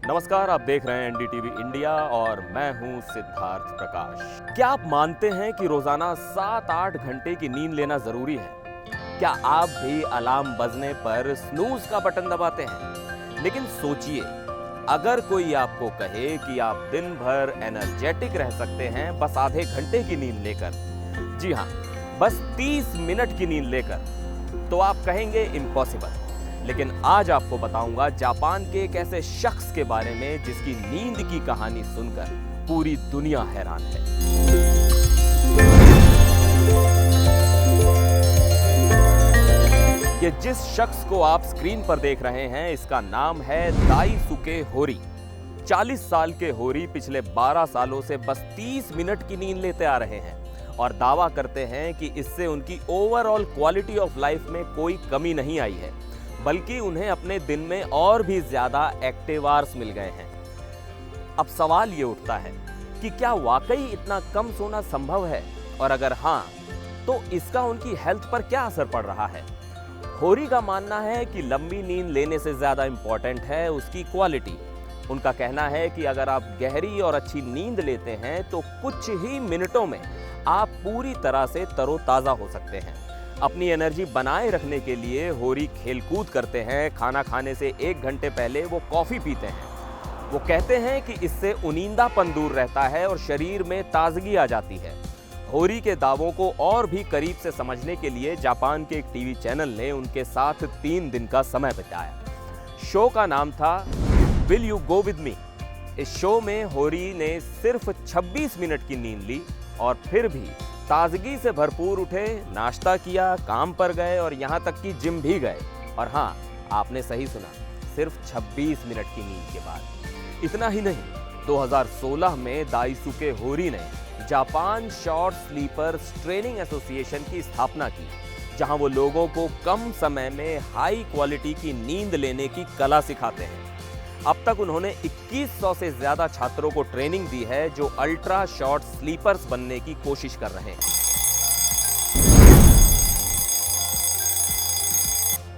नमस्कार, आप देख रहे हैं एनडीटीवी इंडिया और मैं हूं सिद्धार्थ प्रकाश। क्या आप मानते हैं कि रोजाना 7-8 घंटे की नींद लेना जरूरी है? क्या आप भी अलार्म बजने पर स्नूज का बटन दबाते हैं? लेकिन सोचिए, अगर कोई आपको कहे कि आप दिन भर एनर्जेटिक रह सकते हैं बस आधे घंटे की नींद लेकर, जी हाँ, बस 30 मिनट की नींद लेकर, तो आप कहेंगे इम्पॉसिबल। लेकिन आज आपको बताऊंगा जापान के एक ऐसे शख्स के बारे में जिसकी नींद की कहानी सुनकर पूरी दुनिया हैरान है। ये जिस शख्स को आप स्क्रीन पर देख रहे हैं, इसका नाम है दाइसुके होरी। 40 साल के होरी पिछले 12 सालों से बस 30 मिनट की नींद लेते आ रहे हैं और दावा करते हैं कि इससे उनकी ओवरऑल क्वालिटी ऑफ लाइफ में कोई कमी नहीं आई है, बल्कि उन्हें अपने दिन में और भी ज्यादा एक्टिव आवर्स मिल गए हैं। अब सवाल ये उठता है कि क्या वाकई इतना कम सोना संभव है, और अगर हाँ, तो इसका उनकी हेल्थ पर क्या असर पड़ रहा है? होरी का मानना है कि लंबी नींद लेने से ज्यादा इंपॉर्टेंट है उसकी क्वालिटी। उनका कहना है कि अगर आप गहरी और अच्छी नींद लेते हैं तो कुछ ही मिनटों में आप पूरी तरह से तरोताजा हो सकते हैं। अपनी एनर्जी बनाए रखने के लिए होरी खेलकूद करते हैं। खाना खाने से 1 घंटे पहले वो कॉफी पीते हैं। वो कहते हैं कि इससे उनींदापन दूर रहता है और शरीर में ताजगी आ जाती है। होरी के दावों को और भी करीब से समझने के लिए जापान के एक टीवी चैनल ने उनके साथ 3 दिन का समय बिताया। शो का नाम था will you go with me. इस शो में होरी ने सिर्फ 26 मिनट की नींद ली और फिर भी ताजगी से भरपूर उठे, नाश्ता किया, काम पर गए और यहाँ तक कि जिम भी गए। और हाँ, आपने सही सुना, सिर्फ 26 मिनट की नींद के बाद। इतना ही नहीं, 2016 में दाइसुके होरी ने Japan short sleepers training association की स्थापना की, जहां वो लोगों को कम समय में हाई क्वालिटी की नींद लेने की कला सिखाते हैं। अब तक उन्होंने 2100 से ज्यादा छात्रों को ट्रेनिंग दी है जो अल्ट्रा शॉर्ट स्लीपर्स बनने की कोशिश कर रहे हैं।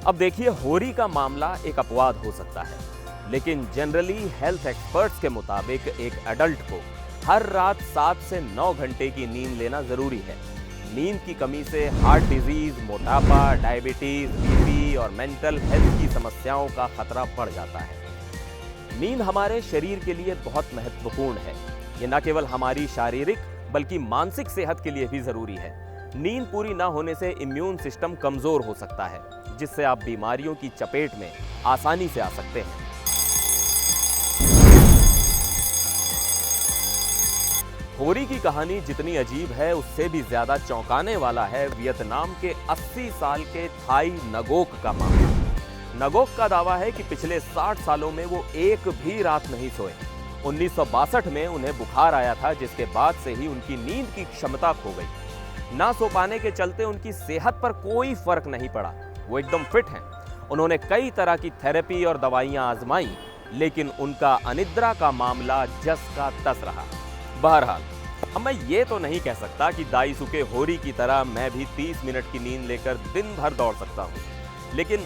अब देखिए, होरी का मामला एक अपवाद हो सकता है, लेकिन जनरली हेल्थ एक्सपर्ट्स के मुताबिक एक एडल्ट को हर रात 7 से 9 घंटे की नींद लेना जरूरी है। नींद की कमी से हार्ट डिजीज, मोटापा, डायबिटीज, बीपी और मेंटल हेल्थ की समस्याओं का खतरा बढ़ जाता है। नींद हमारे शरीर के लिए बहुत महत्वपूर्ण है। ये न केवल हमारी शारीरिक बल्कि मानसिक सेहत के लिए भी जरूरी है। नींद पूरी ना होने से इम्यून सिस्टम कमजोर हो सकता है, जिससे आप बीमारियों की चपेट में आसानी से आ सकते हैं। होरी की कहानी जितनी अजीब है, उससे भी ज्यादा चौंकाने वाला है वियतनाम के 80 साल के थाई नगोक का मामला। नगोक का दावा है कि पिछले 60 सालों में वो एक भी रात नहीं सोए। 1962 में उन्हें बुखार आया था, जिसके बाद से ही उनकी नींद की क्षमता खो गई। ना सो पाने के चलते उनकी सेहत पर कोई फर्क नहीं पड़ा। वो एकदम फिट हैं। उन्होंने कई तरह की थेरेपी और दवाइयां आजमाई, लेकिन उनका अनिद्रा का मामला जस का तस रहा। बहरहाल, अब मैं ये तो नहीं कह सकता कि दाइसुके होरी की तरह मैं भी 30 मिनट की नींद लेकर दिन भर दौड़ सकता हूँ, लेकिन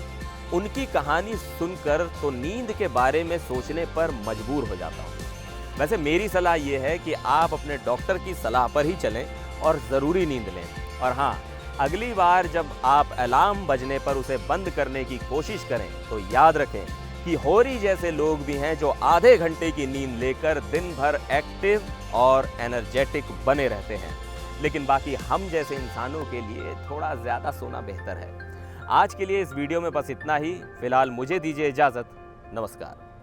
उनकी कहानी सुनकर तो नींद के बारे में सोचने पर मजबूर हो जाता हूँ। वैसे मेरी सलाह ये है कि आप अपने डॉक्टर की सलाह पर ही चलें और ज़रूरी नींद लें। और हाँ, अगली बार जब आप अलार्म बजने पर उसे बंद करने की कोशिश करें तो याद रखें कि होरी जैसे लोग भी हैं जो आधे घंटे की नींद लेकर दिन भर एक्टिव और एनर्जेटिक बने रहते हैं। लेकिन बाकी हम जैसे इंसानों के लिए थोड़ा ज़्यादा सोना बेहतर है। आज के लिए इस वीडियो में बस इतना ही। फिलहाल मुझे दीजिए इजाज़त। नमस्कार।